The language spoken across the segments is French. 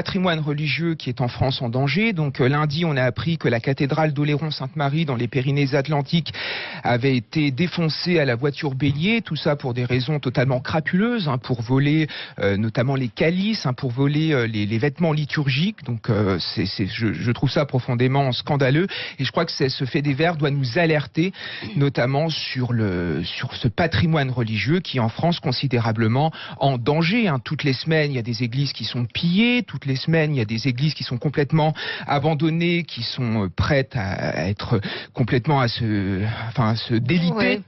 patrimoine religieux qui est en France en danger. Donc lundi, on a appris que la cathédrale d'Oléron-Sainte-Marie dans les Pyrénées-Atlantiques avait été défoncée à la voiture bélier. Tout ça pour des raisons totalement crapuleuses, pour voler notamment les calices, pour voler les vêtements liturgiques. Donc je trouve ça profondément scandaleux. Et je crois que ce fait divers doit nous alerter, notamment sur ce patrimoine religieux qui est en France considérablement en danger. Toutes les semaines, il y a des églises qui sont pillées. Toutes les semaines, il y a des églises qui sont complètement abandonnées, qui sont prêtes à être complètement à se déliter. Ouais.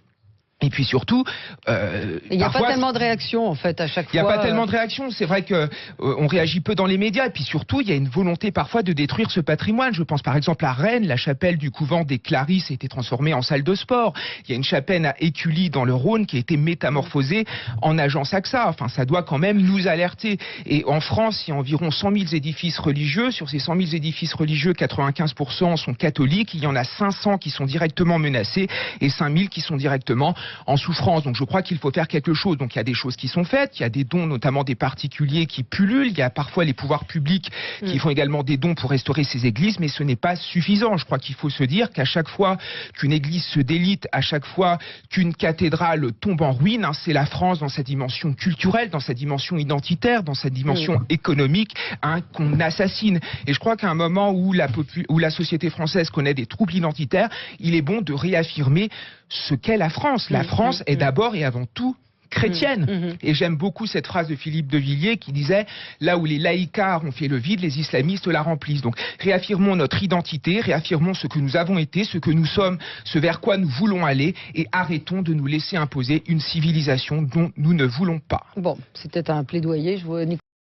Et puis surtout, il n'y a pas tellement de réactions en fait à chaque fois. Il n'y a pas tellement de réactions. C'est vrai que on réagit peu dans les médias. Et puis surtout, il y a une volonté parfois de détruire ce patrimoine. Je pense par exemple à Rennes, la chapelle du couvent des Clarisses a été transformée en salle de sport. Il y a une chapelle à Écully dans le Rhône qui a été métamorphosée en agence AXA. Enfin, ça doit quand même nous alerter. Et en France, il y a environ 100 000 édifices religieux. Sur ces 100 000 édifices religieux, 95% sont catholiques. Il y en a 500 qui sont directement menacés et 5 000 qui sont directement en souffrance. Donc je crois qu'il faut faire quelque chose. Donc il y a des choses qui sont faites, il y a des dons notamment des particuliers qui pullulent, il y a parfois les pouvoirs publics qui font également des dons pour restaurer ces églises, mais ce n'est pas suffisant. Je crois qu'il faut se dire qu'à chaque fois qu'une église se délite, à chaque fois qu'une cathédrale tombe en ruine, c'est la France dans sa dimension culturelle, dans sa dimension identitaire, dans sa dimension économique, qu'on assassine. Et je crois qu'à un moment où la société française connaît des troubles identitaires, il est bon de réaffirmer ce qu'est la France. La France est d'abord et avant tout chrétienne. Et j'aime beaucoup cette phrase de Philippe de Villiers qui disait « Là où les laïcards ont fait le vide, les islamistes la remplissent ». Donc réaffirmons notre identité, réaffirmons ce que nous avons été, ce que nous sommes, ce vers quoi nous voulons aller et arrêtons de nous laisser imposer une civilisation dont nous ne voulons pas. Bon, c'était un plaidoyer.